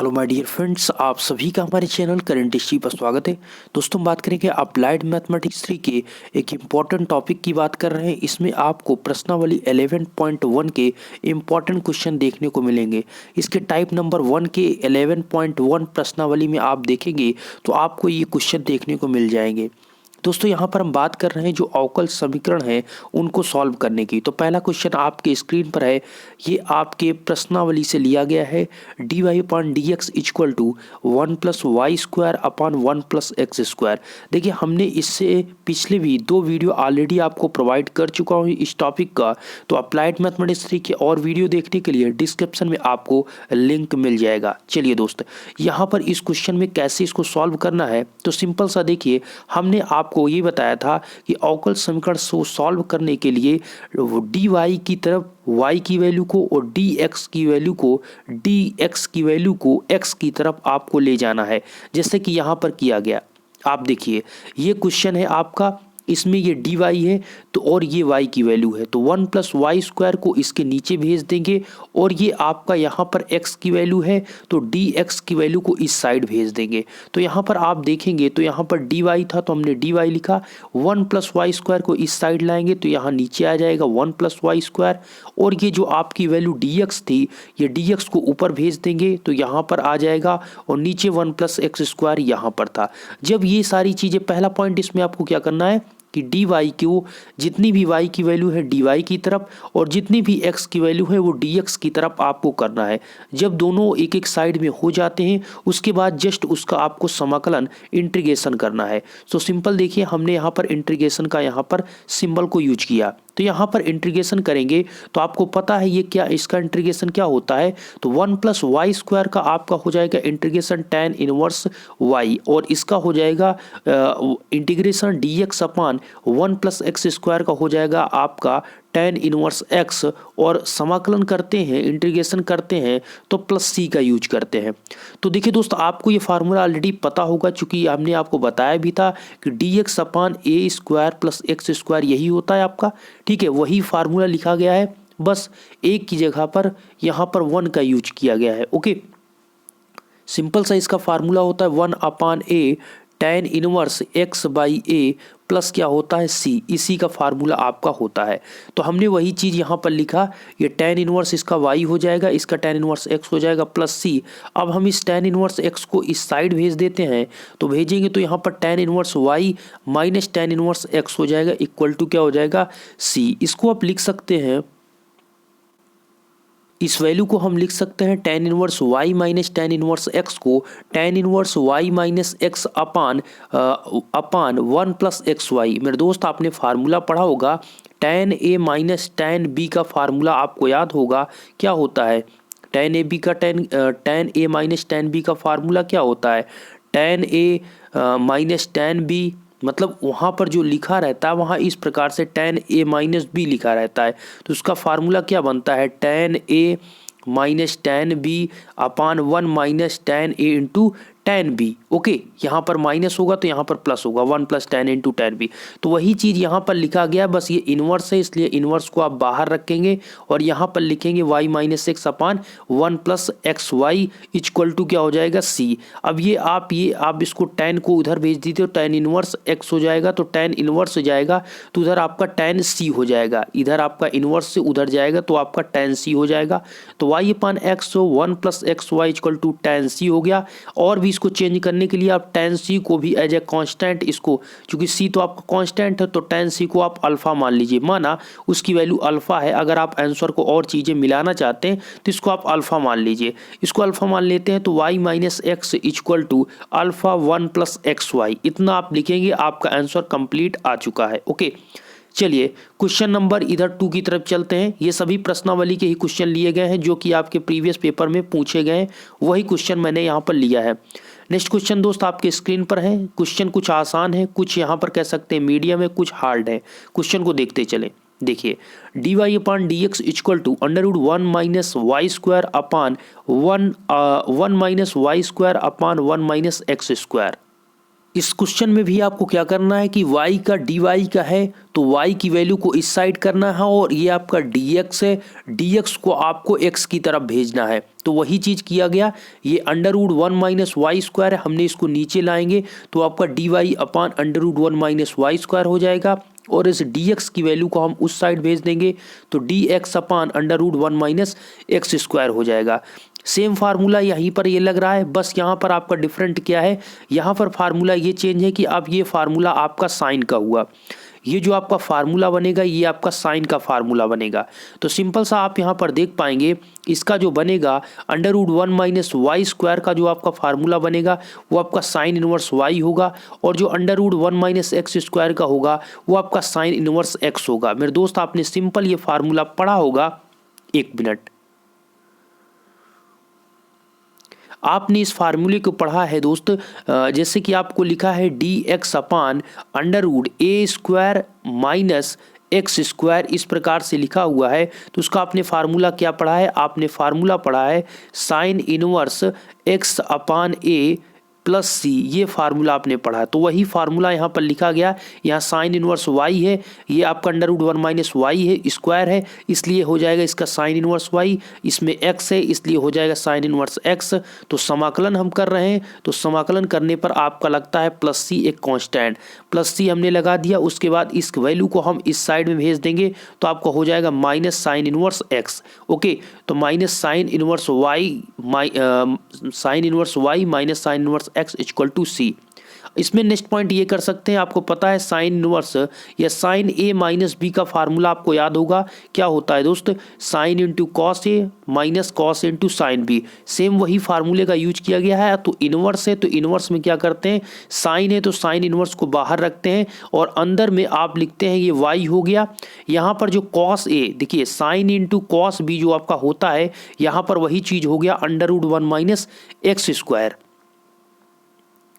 Hello my dear friends, आप सभी का हमारे चैनल करेंट हिस्ट्री पर स्वागत है। दोस्तों हम बात करेंगे अप्लाइड मैथमेटिक्स 3 के एक इम्पॉर्टेंट टॉपिक की बात कर रहे हैं। इसमें आपको प्रश्नावली 11.1 के इम्पॉर्टेंट क्वेश्चन देखने को मिलेंगे। इसके टाइप नंबर 1 के 11.1 प्रश्नावली में आप देखेंगे तो आपको ये क्वेश्चन देखने को मिल जाएंगे। दोस्तों यहाँ पर हम बात कर रहे हैं जो अवकल समीकरण है उनको सॉल्व करने की। तो पहला क्वेश्चन आपके स्क्रीन पर है, ये आपके प्रश्नावली से लिया गया है। dy upon D X equal to 1 plus Y square upon 1 plus X square. देखिए हमने इससे पिछले भी 2 वीडियो ऑलरेडी आपको प्रोवाइड कर चुका हूँ इस टॉपिक का। तो अप्लाइड मैथमेटिक्स 3 के और वीडियो देखने के लिए डिस्क्रिप्शन में आपको लिंक मिल जाएगा। चलिए दोस्त, यहाँ पर इस क्वेश्चन में कैसे इसको सॉल्व करना है तो सिंपल सा देखिए, हमने आपको ये बताया था कि अवकल समीकरण को सॉल्व करने के लिए डी वाई की तरफ y की वैल्यू को और dx की वैल्यू को x की तरफ आपको ले जाना है, जैसे कि यहाँ पर किया गया। आप देखिए ये क्वेश्चन है आपका, इसमें ये dy है तो और ये y की वैल्यू है, तो 1 प्लस वाई स्क्वायर को इसके नीचे भेज देंगे और ये आपका यहाँ पर x की वैल्यू है तो dx की वैल्यू को इस साइड भेज देंगे। तो यहाँ पर आप देखेंगे तो यहाँ पर dy था तो हमने dy लिखा, 1 प्लस वाई स्क्वायर को इस साइड लाएंगे तो यहाँ नीचे आ जाएगा 1 प्लस वाई स्क्वायर, और ये जो आपकी वैल्यू dx थी ये dx को ऊपर भेज देंगे तो यहाँ पर आ जाएगा और नीचे 1 प्लस एक्स स्क्वायर यहाँ पर था। जब ये सारी चीज़ें, पहला पॉइंट इसमें आपको क्या करना है कि डी वाई को जितनी भी y की वैल्यू है डी वाई की तरफ और जितनी भी x की वैल्यू है वो डी एक्स की तरफ आपको करना है। जब दोनों एक एक साइड में हो जाते हैं उसके बाद जस्ट उसका आपको समाकलन इंटीग्रेशन करना है। तो सिंपल देखिए, हमने यहाँ पर इंटीग्रेशन का यहाँ पर सिंबल को यूज किया। तो यहाँ पर इंटीग्रेशन करेंगे तो आपको पता है ये क्या, इसका इंटीग्रेशन क्या होता है, तो 1 प्लस वाई स्क्वायर का आपका हो जाएगा इंटीग्रेशन tan इनवर्स y, और इसका हो जाएगा integration dx upon 1 plus X square का हो जाएगा आपका tan इनवर्स x, और समाकलन करते हैं, इंटीग्रेशन करते हैं तो प्लस c का यूज करते हैं। तो देखिए दोस्त, आपको ये फार्मूला ऑलरेडी पता होगा चूंकि हमने आपको बताया भी था कि dx अपॉन ए स्क्वायर प्लस एक्स स्क्वायर यही होता है आपका। ठीक है, वही फार्मूला लिखा गया है, बस एक की जगह पर यहाँ पर 1 का यूज किया गया है। ओके, सिंपल सा इसका फार्मूला होता है 1 upon A tan inverse x by A plus क्या होता है c, इसी का फार्मूला आपका होता है। तो हमने वही चीज़ यहाँ पर लिखा, ये tan इनवर्स इसका y हो जाएगा, इसका tan इनवर्स x हो जाएगा प्लस c। अब हम इस tan इनवर्स x को इस साइड भेज देते हैं, तो भेजेंगे तो यहाँ पर tan inverse y minus tan inverse x हो जाएगा इक्वल टू क्या हो जाएगा c। इसको आप लिख सकते हैं, इस वैल्यू को हम लिख सकते हैं tan inverse y minus tan inverse x को tan inverse y minus x अपान 1 प्लस एक्स वाई। मेरे दोस्त, आपने फार्मूला पढ़ा होगा tan a minus tan b का फार्मूला आपको याद होगा क्या होता है। tan a b का tan a minus tan b का फार्मूला क्या होता है, tan a minus tan b, मतलब वहाँ पर जो लिखा रहता है वहाँ इस प्रकार से tan a माइनस बी लिखा रहता है, तो उसका फार्मूला क्या बनता है tan a minus tan b upon 1 minus tan a into tan b। Okay, यहाँ पर माइनस होगा तो यहाँ पर प्लस होगा 1 plus tan into tan b। तो वही चीज़ यहाँ पर लिखा गया, बस ये इन्वर्स है इसलिए इन्वर्स को आप बाहर रखेंगे और यहाँ पर लिखेंगे y minus X upon 1 plus X Y equal to क्या हो जाएगा c। अब ये आप इसको tan को उधर भेज दीजिए तो tan इनवर्स x हो जाएगा, तो tan इनवर्स हो जाएगा तो उधर आपका tan c हो जाएगा, इधर आपका इनवर्स से उधर जाएगा तो आपका tan c हो जाएगा। तो y upon X 1 plus X Y equal to tan c हो गया। और भी इसको चेंज करने के लिए आप tan c को भी एज ए कांस्टेंट, इसको चूंकि c तो आपका कांस्टेंट है तो tan c को आप अल्फा मान लीजिए, माना उसकी वैल्यू अल्फा है। अगर आप आंसर को और चीज़ें मिलाना चाहते हैं तो इसको आप अल्फा मान लीजिए, इसको अल्फा मान लेते हैं तो y minus X equal to alpha 1 plus X Y, इतना आप लिखेंगे, आपका आंसर कंप्लीट आ चुका है। ओके, चलिए क्वेश्चन नंबर इधर 2 की तरफ चलते हैं। ये सभी प्रश्नावली के ही क्वेश्चन लिए गए हैं जो कि आपके प्रीवियस पेपर में पूछे गए हैं, वही क्वेश्चन मैंने यहाँ पर लिया है। नेक्स्ट क्वेश्चन दोस्त आपके स्क्रीन पर है। क्वेश्चन कुछ आसान है, कुछ यहाँ पर कह सकते हैं मीडियम है, कुछ हार्ड है। क्वेश्चन को देखते चलें। देखिए, D Y upon D X equal to under root 1 minus Y square upon 1 minus Y square upon 1 minus x square. इस क्वेश्चन में भी आपको क्या करना है कि y का dy का है तो y की वैल्यू को इस साइड करना है, और ये आपका dx है, dx को आपको x की तरफ भेजना है। तो वही चीज़ किया गया। ये under root 1 minus Y square है, हमने इसको नीचे लाएंगे तो आपका dy upon under root 1 minus Y square हो जाएगा, और इस dx की वैल्यू को हम उस साइड भेज देंगे तो dx upon under root 1 minus x square हो जाएगा। सेम फार्मूला यहीं पर ये लग रहा है, बस यहाँ पर आपका डिफरेंट क्या है, यहाँ पर फार्मूला ये चेंज है कि अब ये फार्मूला आपका साइन का हुआ। ये जो आपका फार्मूला बनेगा ये आपका साइन का फार्मूला बनेगा। तो सिंपल सा आप यहाँ पर देख पाएंगे इसका जो बनेगा under root 1 minus Y square का जो आपका फार्मूला बनेगा वो आपका साइन इनवर्स वाई होगा, और जो under root 1 minus x square का होगा वो आपका साइन इनवर्स एक्स होगा। मेरे दोस्त आपने सिंपल ये फार्मूला पढ़ा होगा। एक मिनट, आपने इस फार्मूले को पढ़ा है दोस्त, जैसे कि आपको लिखा है D X upon under root A square minus x square, इस प्रकार से लिखा हुआ है। तो उसका आपने फार्मूला क्या पढ़ा है, आपने फार्मूला पढ़ा है साइन इनवर्स एक्स अपान ए प्लस सी, ये फार्मूला आपने पढ़ा। तो वही फार्मूला यहाँ पर लिखा गया। यहाँ साइन इनवर्स वाई है, ये आपका अंडर रूट 1 माइनस वाई है, स्क्वायर है, इसलिए हो जाएगा इसका साइन इनवर्स वाई। इसमें एक्स है इसलिए हो जाएगा साइन इनवर्स एक्स। तो समाकलन हम कर रहे हैं, तो समाकलन करने पर आपका लगता है प्लस सी एक कांस्टेंट, प्लस सी हमने लगा दिया। उसके बाद इस वैल्यू को हम इस साइड में भेज देंगे तो आपका हो जाएगा minus sine inverse X. Okay, तो minus sine inverse Y minus sine inverse X equal to C. इसमें नेक्स्ट पॉइंट ये कर सकते हैं, आपको पता है साइन इनवर्स या साइन ए माइनस बी का फार्मूला आपको याद होगा। क्या होता है दोस्त, sine into cos A minus cos into sine B. Same वही फार्मूले का यूज किया गया है। तो इनवर्स है तो इनवर्स में क्या करते हैं, साइन है तो साइन इनवर्स को बाहर रखते हैं और अंदर में आप लिखते हैं ये वाई हो गया। यहाँ पर जो कॉस ए, देखिए साइन इंटू कॉस बी जो आपका होता है, यहाँ पर वही चीज हो गया under root 1 minus x square.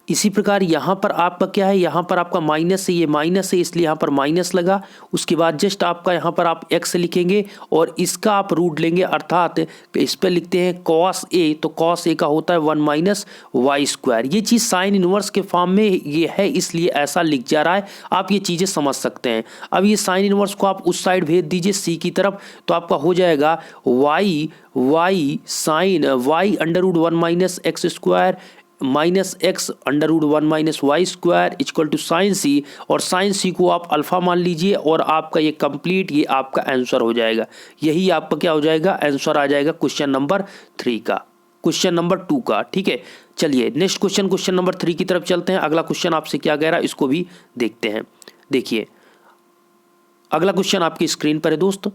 इसी प्रकार यहाँ पर आपका क्या है, यहाँ पर आपका माइनस है, ये माइनस है इसलिए यहाँ पर माइनस लगा। उसके बाद जस्ट आपका यहाँ पर आप एक्स लिखेंगे और इसका आप रूट लेंगे, अर्थात इस पर लिखते हैं कॉस ए, तो कॉस ए का होता है 1 माइनस वाई स्क्वायर। ये चीज़ साइन इनवर्स के फॉर्म में ये है इसलिए ऐसा लिख जा रहा है, आप ये चीज़ें समझ सकते हैं। अब ये साइन इनवर्स को आप उस साइड भेज दीजिए सी की तरफ, तो आपका हो जाएगा Y sine Y under root 1 minus x square minus X under root 1 minus Y square equal to sine C, और साइन सी को आप अल्फा मान लीजिए और आपका ये कंप्लीट ये आपका आंसर हो जाएगा। यही आपका क्या हो जाएगा, आंसर आ जाएगा क्वेश्चन नंबर 3 का, क्वेश्चन नंबर 2 का। ठीक है, चलिए नेक्स्ट क्वेश्चन नंबर 3 की तरफ चलते हैं। अगला क्वेश्चन आपसे क्या कह रहा है इसको भी देखते हैं। देखिए अगला क्वेश्चन आपकी स्क्रीन पर है दोस्त,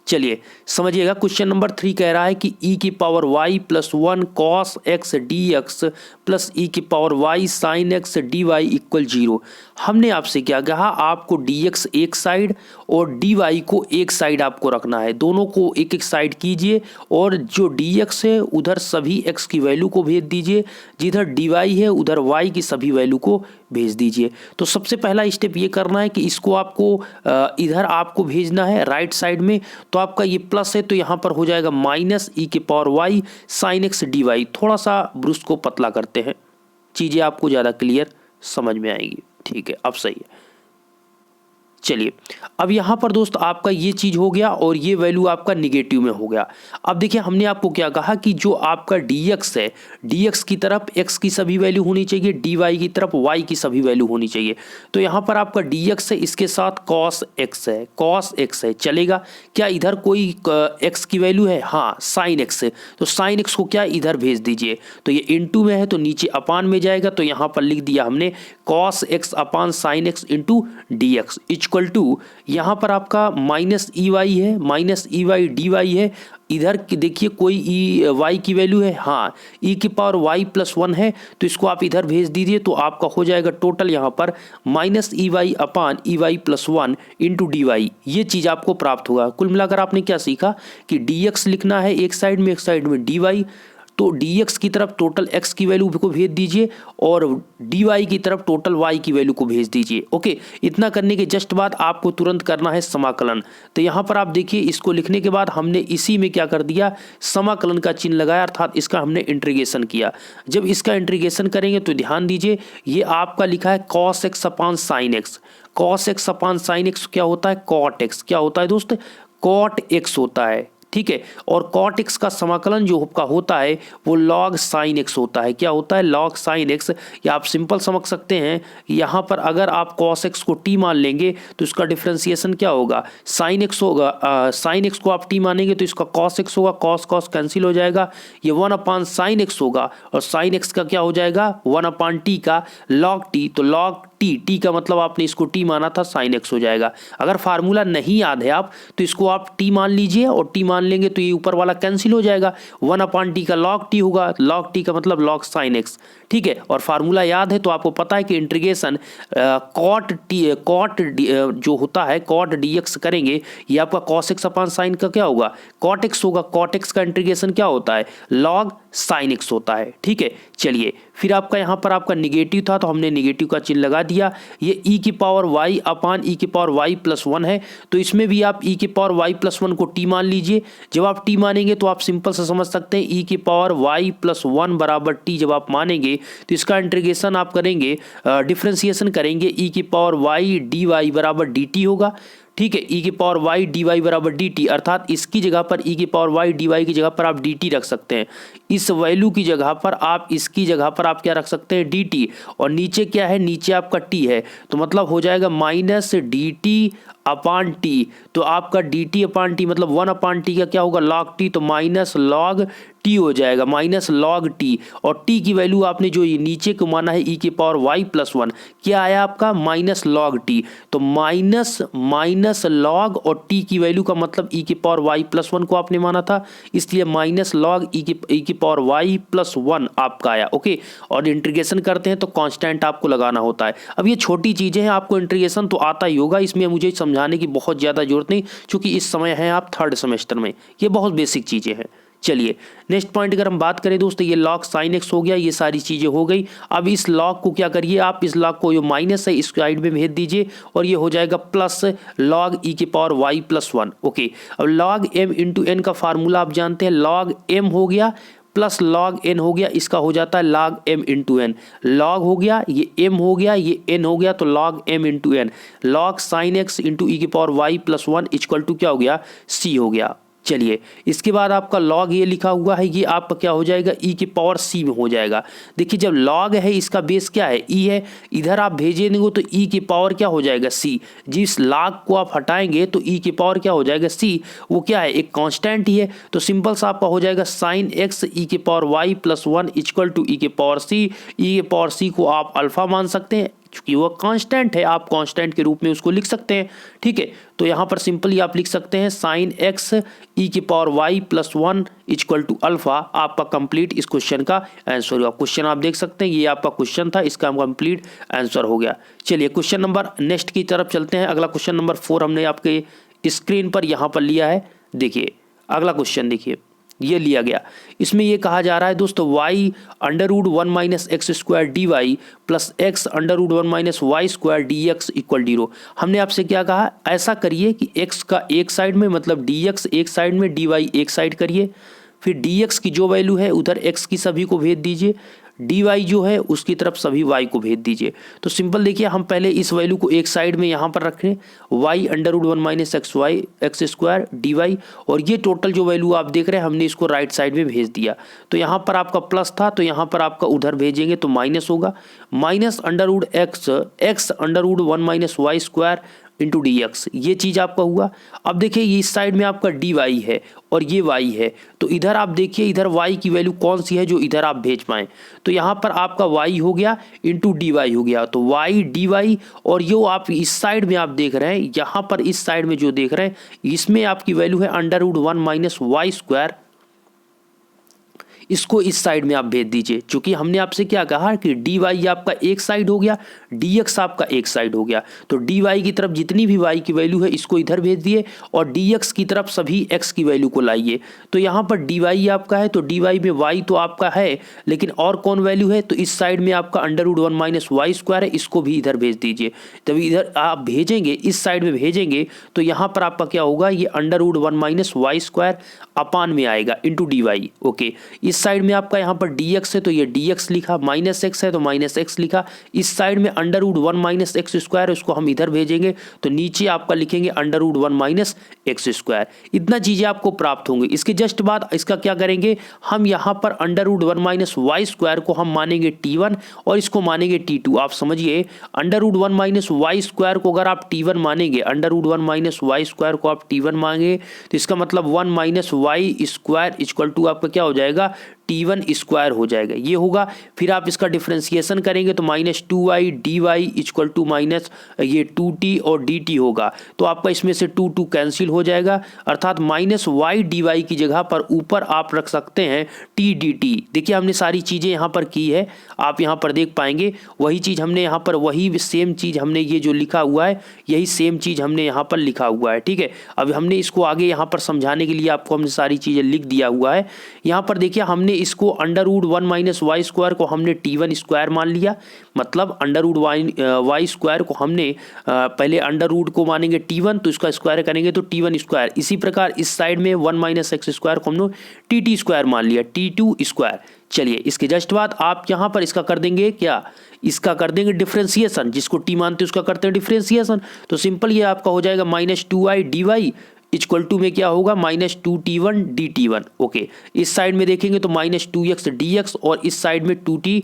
चलिए समझिएगा। क्वेश्चन नंबर 3 कह रहा है कि e की power y plus 1 cos X D X plus E की power y sine X D Y equal 0। हमने आपसे क्या कहा, आपको dx एक साइड और dy को एक साइड आपको रखना है, दोनों को एक एक साइड कीजिए और जो dx है उधर सभी x की वैल्यू को भेज दीजिए, जिधर dy है उधर y की सभी वैल्यू को भेज दीजिए। तो सबसे पहला स्टेप ये करना है कि इसको आपको इधर आपको भेजना है राइट साइड में। तो आपका ये प्लस है तो यहाँ पर हो जाएगा माइनस ई की power Y sine X D Y. थोड़ा सा ब्रुश को पतला करते हैं, चीज़ें आपको ज़्यादा क्लियर समझ में आएगी। ठीक है, अब सही है। चलिए अब यहाँ पर दोस्त आपका ये चीज़ हो गया और ये वैल्यू आपका निगेटिव में हो गया। अब देखिए हमने आपको क्या कहा कि जो आपका dx है, dx की तरफ x की सभी वैल्यू होनी चाहिए, dy की तरफ y की सभी वैल्यू होनी चाहिए। तो यहाँ पर आपका dx है, इसके साथ cos x है, चलेगा क्या? इधर कोई x की वैल्यू है, हाँ sin x है, तो sin x को क्या इधर भेज दीजिए। तो ये इंटू में है तो नीचे अपान में जाएगा, तो यहाँ पर लिख दिया हमने cos x अपान sin x into D X equal to, यहाँ पर आपका माइनस ई वाई है, माइनस ई वाई डी वाई है। इधर देखिए कोई ई वाई की वैल्यू है, हाँ ई की पावर वाई प्लस 1 है, तो इसको आप इधर भेज दीजिए। तो आपका हो जाएगा टोटल यहाँ पर माइनस ई y upon e y plus 1 into d y. ये चीज़ आपको प्राप्त होगा। कुल मिलाकर आपने क्या सीखा कि डी एक्स लिखना है एक साइड में डी वाई, तो dx की तरफ टोटल x की वैल्यू को भेज दीजिए और dy की तरफ टोटल y की वैल्यू को भेज दीजिए। ओके, इतना करने के जस्ट बाद आपको तुरंत करना है समाकलन। तो यहाँ पर आप देखिए, इसको लिखने के बाद हमने इसी में क्या कर दिया, समाकलन का चिन्ह लगाया, अर्थात इसका हमने इंटीग्रेशन किया। जब इसका इंटीग्रेशन करेंगे तो ध्यान दीजिए, ये आपका लिखा है cos x अपान साइन एक्स। cos x अपान साइन एक्स क्या होता है, cot x। क्या होता है दोस्त, cot x होता है, ठीक है। और cot x का समाकलन जो का होता है वो log sin x होता है। क्या होता है, log sin x। या आप सिंपल समझ सकते हैं, यहाँ पर अगर आप cos x को t मान लेंगे तो इसका डिफरेंशिएशन क्या होगा, sin x होगा। sin x को आप t मानेंगे तो इसका cos x होगा, cos cos कैंसिल हो जाएगा, ये 1 अपान साइन एक्स होगा, और sin x का क्या हो जाएगा, 1 अपान टी का log t। तो log टी का मतलब आपने इसको टी माना था, साइन एक्स हो जाएगा। अगर फार्मूला नहीं याद है आप तो इसको आप टी मान लीजिए, और टी मान लेंगे तो ये ऊपर वाला कैंसिल हो जाएगा, 1 अपान टी का log टी होगा, log टी का मतलब log साइन एक्स, ठीक है। और फार्मूला याद है तो आपको पता है कि इंटीग्रेशन cot जो होता है cot dx करेंगे, ये आपका cos x अपान साइन का क्या होगा, cot x होगा। cot x का इंटीग्रेशन क्या होता है, log साइन x होता है, ठीक है। चलिए, फिर आपका यहाँ पर आपका निगेटिव था तो हमने निगेटिव का चिन्ह लगा दिया। ये e की पावर y अपान e की पावर y प्लस 1 है, तो इसमें भी आप e की पावर y प्लस 1 को t मान लीजिए। जब आप t मानेंगे तो आप सिंपल से समझ सकते हैं, e की पावर y प्लस 1 बराबर t जब आप मानेंगे तो इसका इंटीग्रेशन आप करेंगे, डिफरेंशिएशन करेंगे, e की पावर y dy बराबर dt होगा, ठीक है। e की पावर y dy बराबर dt, अर्थात इसकी जगह पर e की पावर y dy की जगह पर आप dt रख सकते हैं। इस वैल्यू की जगह पर आप इसकी जगह पर आप क्या रख सकते हैं, dt। और नीचे क्या है, नीचे आपका t है, तो मतलब हो जाएगा माइनस dt अपान टी। तो आपका dt अपान टी मतलब 1 अपान टी का क्या होगा, log टी, तो माइनस log टी हो जाएगा, माइनस log टी। और t की वैल्यू आपने जो ये नीचे को माना है e की पावर y प्लस 1, क्या आया आपका, माइनस log टी। तो माइनस log और t की वैल्यू का मतलब e की पावर y प्लस 1 को आपने माना था, इसलिए माइनस log e की पावर y प्लस 1 आपका आया। ओके, और इंटीग्रेशन करते हैं तो कांस्टेंट आपको लगाना होता है। अब ये छोटी चीजें हैं, आपको इंटीग्रेशन तो आता ही होगा, इसमें मुझे समझाने की बहुत ज़्यादा जरूरत नहीं, क्योंकि इस समय है आप 3rd सेमेस्टर में, ये बहुत बेसिक चीज़ें हैं। चलिए, नेक्स्ट पॉइंट अगर हम बात करें दोस्तों, ये log sin x हो गया, ये सारी चीज़ें हो गई। अब इस log को क्या करिए आप, इस log को जो माइनस है इस साइड में भेज दीजिए, और ये हो जाएगा प्लस log e की पावर y प्लस 1। ओके, अब log m इंटू n का फार्मूला आप जानते हैं, log m हो गया प्लस log n हो गया, इसका हो जाता है log m into n। log हो गया, ये m हो गया, ये n हो गया, तो log m into n। log sin x into e की power y plus 1 equal to क्या हो गया, c हो गया। चलिए, इसके बाद आपका log ये लिखा हुआ है, ये आपका क्या हो जाएगा, e की पावर c में हो जाएगा। देखिए, जब log है इसका बेस क्या है, e है, इधर आप भेजेंगे तो e की पावर क्या हो जाएगा, c। जिस log को आप हटाएंगे तो e की पावर क्या हो जाएगा, c। वो क्या है, एक कांस्टेंट ही है, तो सिंपल सा आपका हो जाएगा sin x e की power y plus 1 equal to e की पावर c। e की पावर c को आप अल्फा मान सकते हैं, क्योंकि वो कांस्टेंट है, आप कांस्टेंट के रूप में उसको लिख सकते हैं, ठीक है। तो यहाँ पर सिंपली आप लिख सकते हैं sin x e की power y plus 1 equal to alpha. आपका कंप्लीट इस क्वेश्चन का आंसर होगा। क्वेश्चन आप देख सकते हैं, ये आपका क्वेश्चन था, इसका कंप्लीट आंसर हो गया। चलिए, क्वेश्चन नंबर नेक्स्ट की तरफ चलते हैं। अगला क्वेश्चन नंबर 4 हमने आपके स्क्रीन पर यहाँ पर लिया है। देखिए, अगला क्वेश्चन देखिए, ये लिया गया, इसमें ये कहा जा रहा है दोस्तों, y under root 1 minus x square D Y plus X under root 1 minus Y square D X equal 0। हमने आपसे क्या कहा, ऐसा करिए कि x का एक साइड में मतलब dx एक साइड में, dy एक साइड करिए, फिर dx की जो वैल्यू है उधर x की सभी को भेज दीजिए, dy जो है उसकी तरफ सभी y को भेज दीजिए। तो सिंपल देखिए, हम पहले इस वैल्यू को एक साइड में यहाँ पर रखें, y under root 1 minus x square D Y, और ये टोटल जो वैल्यू आप देख रहे हैं हमने इसको राइट साइड में भेज दिया। तो यहाँ पर आपका प्लस था, तो यहाँ पर आपका उधर भेजेंगे तो माइनस होगा, minus under root X under root 1 minus Y square into D X, ये चीज़ आपका हुआ। अब देखिए, ये इस साइड में आपका डी वाई है और ये y है, तो इधर आप देखिए, इधर y की वैल्यू कौन सी है जो इधर आप भेज पाएँ। तो यहाँ पर आपका y हो गया इंटू डी वाई हो गया, तो y डी वाई, और यो आप इस साइड में आप देख रहे हैं, यहाँ पर इस साइड में जो देख रहे हैं, इसमें आपकी वैल्यू है under root 1 minus Y square इसको इस साइड में आप भेज दीजिए। चूंकि हमने आपसे क्या कहा कि dy आपका एक साइड हो गया, dx आपका एक साइड हो गया, तो dy की तरफ जितनी भी y की वैल्यू है इसको इधर भेज दिए और dx की तरफ सभी x की वैल्यू को लाइए। तो यहाँ पर dy आपका है तो dy में y तो आपका है, लेकिन और कौन वैल्यू है, तो इस साइड में आपका √1 माइनस वाई स्क्वायर है, इसको भी इधर भेज दीजिए। तभी इधर आप भेजेंगे, इस साइड में भेजेंगे तो यहाँ पर आपका क्या होगा, ये √1 माइनस वाई स्क्वायर अपान में आएगा इंटू dy। ओके, इस साइड में आपका यहाँ पर dx है तो ये dx लिखा, माइनस x है तो माइनस x लिखा, इस साइड में √1 माइनस एक्स स्क्वायर उसको हम इधर भेजेंगे तो नीचे आपका लिखेंगे √1 माइनस एक्स स्क्वायर। इतना चीजें आपको प्राप्त होंगे। इसके जस्ट बाद इसका क्या करेंगे, हम यहाँ पर √1 माइनस वाई स्क्वायर को हम मानेंगे t1 और इसको मानेंगे t2। आप समझिए, √1 माइनस वाई स्क्वायर को अगर आप t1 मानेंगे, √1 माइनस वाई स्क्वायर को आप t1 मांगे तो इसका मतलब 1 minus Y square equal to आपका क्या हो जाएगा, t1 स्क्वायर हो जाएगा, ये होगा। फिर आप इसका डिफरेंशिएशन करेंगे तो -2y dy equal to minus ये 2t और dt होगा, तो आपका इसमें से 2 कैंसिल हो जाएगा, अर्थात -y dy की जगह पर ऊपर आप रख सकते हैं t dt। देखिए हमने सारी चीज़ें यहाँ पर की है, आप यहाँ पर देख पाएंगे वही चीज़ हमने यहाँ पर, वही सेम चीज़ हमने ये जो लिखा हुआ है यही सेम चीज़ हमने यहाँ पर लिखा हुआ है। ठीक है, अब हमने इसको आगे यहाँ पर समझाने के लिए आपको हमने सारी चीज़ें लिख दिया हुआ है। यहाँ पर देखिए हमने इसको √1 माइनस वाई स्क्वायर को हमने t1 स्क्वायर मान लिया, मतलब √वाई स्क्वायर को हमने पहले √ को मानेंगे t1 तो इसका स्क्वायर करेंगे तो t1 स्क्वायर। इसी प्रकार इस साइड में 1 माइनस एक्स स्क्वायर को हमने tt स्क्वायर मान लिया, t2 स्क्वायर। चलिए इसके जस्ट बाद आप यहाँ पर इसका कर देंगे क्या, इसका कर देंगे डिफरेंशिएशन, जिसको t मानते हैं उसका करते हैं डिफरेंशिएशन। तो सिंपल ये आपका हो जाएगा -2i dy इक्वल टू में क्या होगा, -2t1 dt1। ओके, इस साइड में देखेंगे तो -2x dx और इस साइड में 2t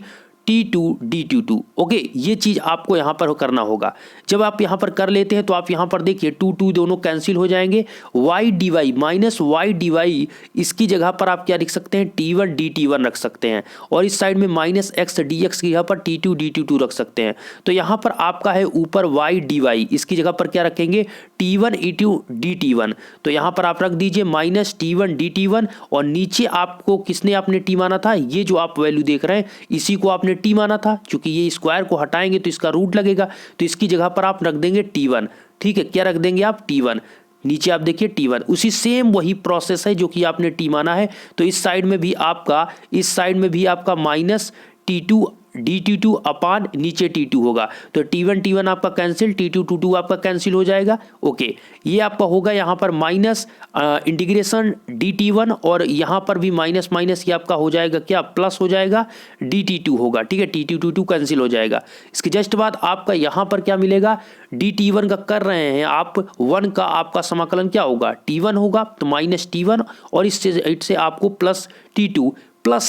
t2 dt2। ओके, ये चीज़ आपको यहाँ पर करना होगा। जब आप यहाँ पर कर लेते हैं तो आप यहाँ पर देखिए 2 दोनों कैंसिल हो जाएंगे, y dy -y dy इसकी जगह पर आप क्या लिख सकते हैं, t1 dt1 रख सकते हैं और इस साइड में -x dx की जगह पर t2 dt2 रख सकते हैं। तो यहाँ पर आपका है ऊपर y dy, इसकी जगह पर क्या रखेंगे, t1 e2 dt1। तो यहाँ पर आप रख दीजिए -t1 dt1 और नीचे आपको किसने आपने t माना था, ये जो आप वैल्यू देख रहे हैं इसी को आपने t माना था। क्योंकि ये स्क्वायर को हटाएंगे तो इसका रूट लगेगा, तो इसकी जगह पर आप रख देंगे t1। ठीक है, क्या रख देंगे आप, t1। नीचे आप देखिए t1, उसी सेम वही प्रोसेस है जो कि आपने t माना है। तो इस साइड में भी आपका, इस साइड में भी आपका -t2 dt2 अपान नीचे t2 होगा, तो t1 आपका कैंसिल, t2 आपका कैंसिल हो जाएगा। ओके, ये आपका होगा यहाँ पर माइनस इंटीग्रेशन dt1 और यहाँ पर भी माइनस माइनस ये आपका हो जाएगा क्या, प्लस हो जाएगा, dt2 होगा। ठीक है, t2 कैंसिल हो जाएगा। इसके जस्ट बाद आपका यहाँ पर क्या मिलेगा, dt1 का कर रहे हैं आप 1 का आपका समाकलन क्या होगा, t1 होगा, तो -t1 और इससे आपको प्लस t2 प्लस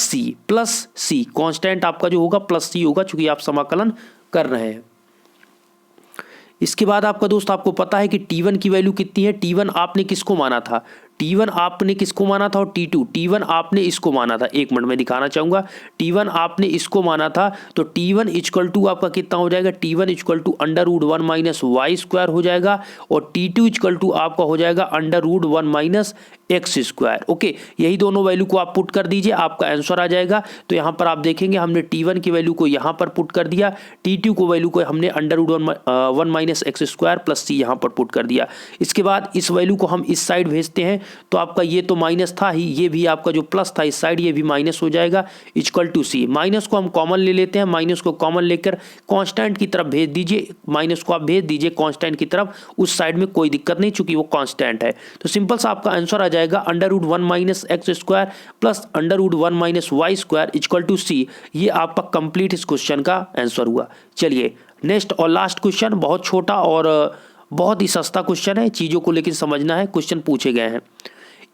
सी कांस्टेंट आपका जो होगा प्लस सी होगा, चूंकि आप समाकलन कर रहे हैं। इसके बाद आपका दोस्त आपको पता है कि t1 की वैल्यू कितनी है, t1 आपने किसको माना था, t1 आपने किसको माना था और t1 आपने इसको माना था। एक मिनट में दिखाना चाहूंगा, t1 आपने इसको माना था तो t1 इक्वल टू आपका कितना हो जाएगा, t1 equal to √1 minus Y square हो जाएगा और t2 इक्वल टू आपका हो जाएगा √1 माइनस एक्स स्क्वायर। ओके, यही दोनों वैल्यू को आप पुट कर दीजिए, आपका आंसर आ जाएगा। तो यहाँ पर आप देखेंगे हमने t1 की वैल्यू को यहाँ पर पुट कर दिया, t2 को वैल्यू को हमने √1 माइनस एक्स स्क्वायर प्लस सी यहाँ पर पुट कर दिया। इसके बाद इस वैल्यू को हम इस साइड भेजते हैं तो आपका ये तो माइनस था ही, ये भी आपका जो प्लस था इस साइड ये भी माइनस हो जाएगा इक्वल टू सी। माइनस को हम कॉमन ले लेते हैं, माइनस को कॉमन लेकर कांस्टेंट की तरफ भेज दीजिए, माइनस को आप भेज दीजिए कांस्टेंट की तरफ, उस साइड में कोई दिक्कत नहीं चूंकि वो कांस्टेंट है। तो सिंपल सा आपका आंसर आ जाएगा √1 minus x square plus √1 minus Y square equal to c. ये आपका कंप्लीट इस क्वेश्चन का आंसर हुआ। चलिए नेक्स्ट और लास्ट क्वेश्चन, बहुत छोटा और बहुत ही सस्ता क्वेश्चन है, चीज़ों को लेकिन समझना है। क्वेश्चन पूछे गए हैं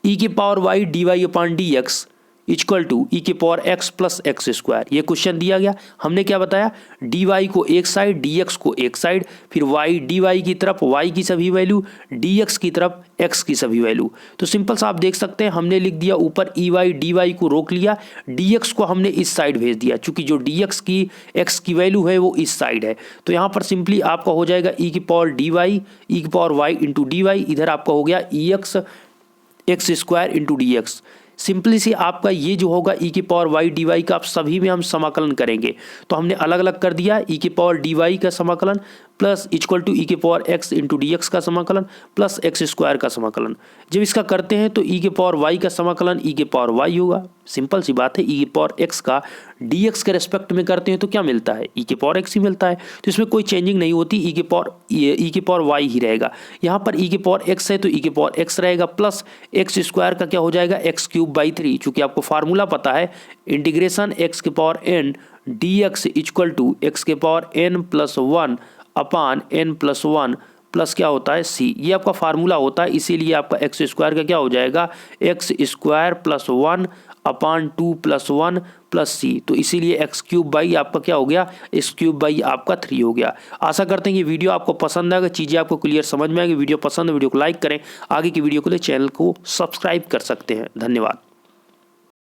e की power y dy upon dx equal to e की power x plus X square. ये क्वेश्चन दिया गया, हमने क्या बताया, dy को एक साइड dx को एक साइड, फिर y dy की तरफ y की सभी वैल्यू, dx की तरफ x की सभी वैल्यू। तो सिंपल सा आप देख सकते हैं हमने लिख दिया ऊपर ey dy को रोक लिया, dx को हमने इस साइड भेज दिया चूंकि जो dx की x की वैल्यू है वो इस साइड है। तो यहाँ पर सिंपली आपका हो जाएगा e की पावर dy e की पावर y इंटू dy, इधर आपका हो गया ex x square into D x. Simply से आपका ये जो होगा ई की पावर वाई डी वाई का आप सभी में हम समाकलन करेंगे। तो हमने अलग अलग कर दिया, ई की पावर डी वाई का समाकलन प्लस इक्वल टू ई के power x into D x का समाकलन प्लस एक्स स्क्वायर का समाकलन। जब इसका करते हैं तो ई के पावर वाई का समाकलन ई के पावर वाई होगा, सिंपल सी बात है। ई के पावर एक्स का डी एक्स के रेस्पेक्ट में करते हैं तो क्या मिलता है, ई के पावर एक्स ही मिलता है। तो इसमें कोई चेंजिंग नहीं होती, ई के पावर वाई ही रहेगा। यहाँ पर ई के पावर एक्स है तो ई के पावर एक्स रहेगा प्लस एक्स स्क्वायर का क्या हो जाएगा एक्स क्यूब बाई 3। चूंकि आपको फार्मूला पता है इंटीग्रेशन एक्स के power N D X equal to X के power N plus 1 upon N plus 1 plus क्या होता है सी। ये आपका फार्मूला होता है, इसीलिए आपका एक्स स्क्वायर का क्या हो जाएगा एक्स स्क्वायर प्लस 1 अपान 2 प्लस 1 प्लस सी। तो इसीलिए एक्स क्यूब बाई आपका क्या हो गया, एक्स क्यूब बाई आपका 3 हो गया। आशा करते हैं ये वीडियो आपको पसंद आएगा, चीज़ें आपको क्लियर समझ में आएगी। वीडियो पसंद है वीडियो को लाइक करें, आगे की वीडियो के लिए चैनल को सब्सक्राइब कर सकते हैं। धन्यवाद।